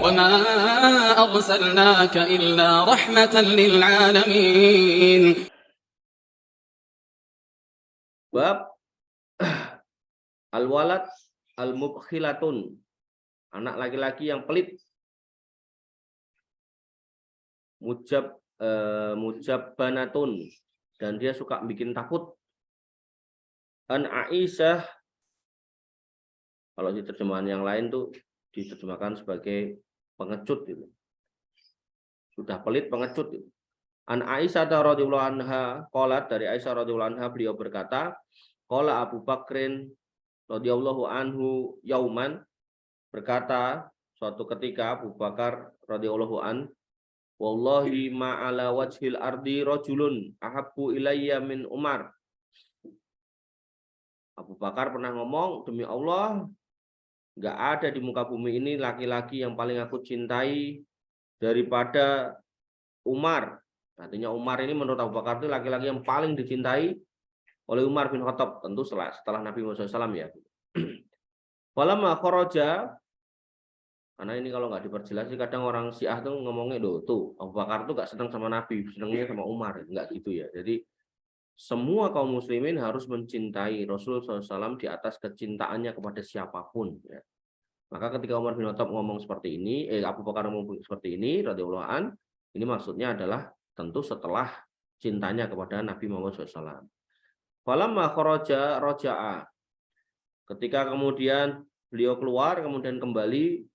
وما أرسلناك إلا رحمة للعالمين. Bab al-walad al-mubkhilatun, anak laki-laki yang pelit. Mujabbanatun, dan dia suka bikin takut. An Aisyah, kalau di terjemahan yang lain tuh diterjemahkan sebagai pengecut gitu. Sudah pelit, pengecut gitu. An Aisyah radhiyallahu anha, qalat, dari Aisyah radhiyallahu anha, beliau berkata, qala Abu Bakrin radhiyallahu anhu yauman, berkata suatu ketika Abu Bakar radhiyallahu an, wallahi ma'ala wajhil ardi rajulun ahabbu ilayya min Umar. Abu Bakar pernah ngomong, demi Allah, nggak ada di muka bumi ini laki-laki yang paling aku cintai daripada Umar. Artinya Umar ini menurut Abu Bakar itu laki-laki yang paling dicintai oleh Umar bin Khattab, tentu setelah Nabi Muhammad SAW ya. Walamma kharaja, karena ini kalau nggak diperjelas kadang orang Syiah tuh ngomongnya tuh Abu Bakar tuh nggak senang sama Nabi, senangnya sama Umar, nggak gitu ya. Jadi semua kaum muslimin harus mencintai Rasulullah SAW di atas kecintaannya kepada siapapun ya. Maka ketika Umar bin Khattab ngomong seperti ini, Abu Bakar ngomong seperti ini radhiyallahu an, ini maksudnya adalah tentu setelah cintanya kepada Nabi Muhammad SAW. Falamma kharaja raja'a, ketika kemudian beliau keluar kemudian kembali,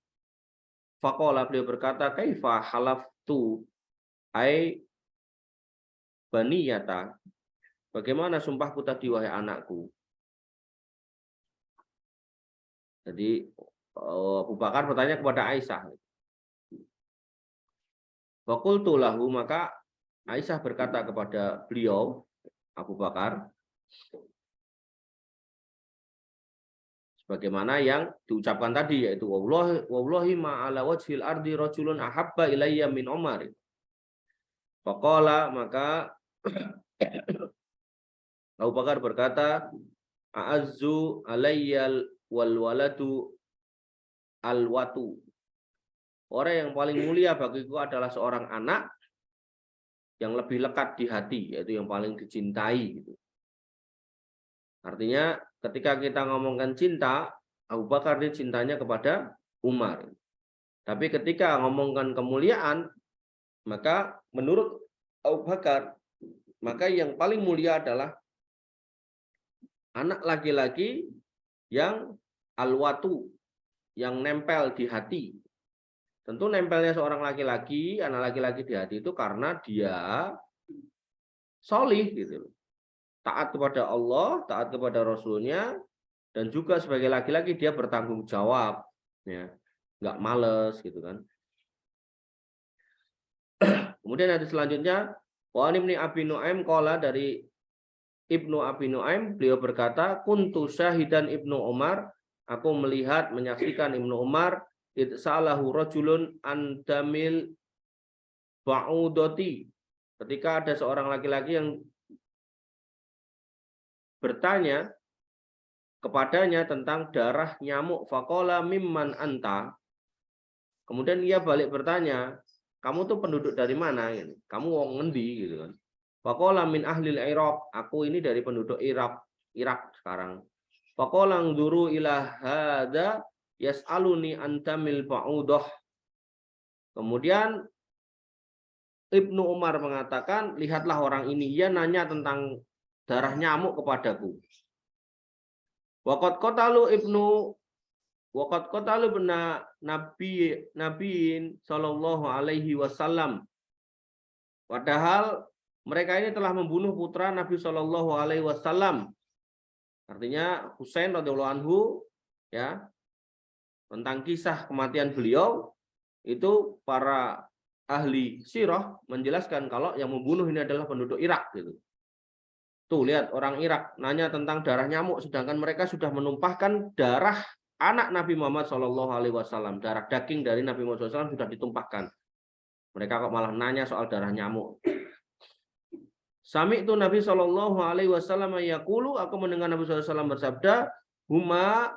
faqala, beliau berkata, kaifa halaftu ai baniyata, bagaimana sumpahku tadi wahai anakku. Jadi Abu Bakar bertanya kepada Aisyah. Faqultu lahu, maka Aisyah berkata kepada beliau Abu Bakar sebagaimana yang diucapkan tadi, yaitu wallahi ma'ala wajhil ardi rajulun ahabba ilayya min Umar. Faqala, maka Abu Bakar berkata, a'azzu alayyal wal waladu alwatu. Orang yang paling mulia bagiku adalah seorang anak yang lebih lekat di hati, yaitu yang paling dicintai gitu. Artinya ketika kita ngomongkan cinta, Abu Bakar ini cintanya kepada Umar. Tapi ketika ngomongkan kemuliaan, maka menurut Abu Bakar, maka yang paling mulia adalah anak laki-laki yang alwatu, yang nempel di hati. Tentu nempelnya seorang laki-laki, anak laki-laki di hati itu karena dia solih gitu. Taat kepada Allah, taat kepada Rasulnya, dan juga sebagai laki-laki dia bertanggung jawab, ya, nggak males gitu kan. Kemudian ada selanjutnya, wa Ibnu Abi Nuaim qala, dari Ibnu Abi Nuaim, beliau berkata, kuntu syahidan Ibnu Umar, aku melihat, menyaksikan Ibnu Umar, itsalahu rajulun andamil ba'udati, ketika ada seorang laki-laki yang bertanya kepadanya tentang darah nyamuk, faqala mimman anta, kemudian ia balik bertanya, kamu tuh penduduk dari mana? Kamu wong ngendi gitu kan. Faqala min ahlil Iraq, aku ini dari penduduk Irak sekarang. Faqala nzuru ila hadza yas'aluni antamil ba'udah. Kemudian Ibnu Umar mengatakan, lihatlah orang ini, ia nanya tentang darah nyamuk kepadaku. Waqad qatalu bena nabiin sallallahu alaihi wasallam. Padahal mereka ini telah membunuh putra Nabi sallallahu alaihi wasallam. Artinya Husain radhiyallahu anhu, ya. Tentang kisah kematian beliau itu para ahli sirah menjelaskan kalau yang membunuh ini adalah penduduk Irak gitu. Tuh lihat, orang Irak nanya tentang darah nyamuk, sedangkan mereka sudah menumpahkan darah anak Nabi Muhammad SAW, darah daging dari Nabi Muhammad SAW sudah ditumpahkan. Mereka kok malah nanya soal darah nyamuk. Sami itu Nabi SAW yaqulu, aku mendengar Nabi SAW bersabda, huma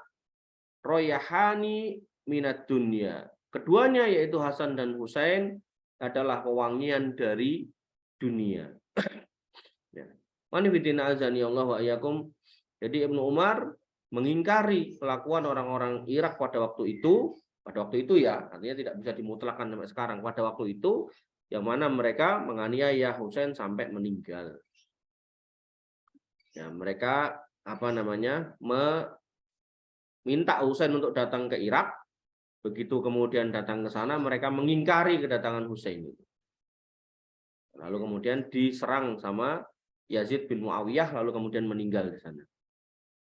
royahani minat dunya. keduanya yaitu Hasan dan Husain adalah pewangian dari dunia. Ya. Manifidina azani Allah wa iyyakum. Jadi Ibnu Umar mengingkari kelakuan orang-orang Irak pada waktu itu ya, artinya tidak bisa dimutlakkan sampai sekarang. Pada waktu itu yang mana mereka menganiaya Husain sampai meninggal. Ya, mereka meminta Husain untuk datang ke Irak. Begitu kemudian datang ke sana, mereka mengingkari kedatangan Husain itu. Lalu kemudian diserang sama Yazid bin Muawiyah, lalu kemudian meninggal di sana.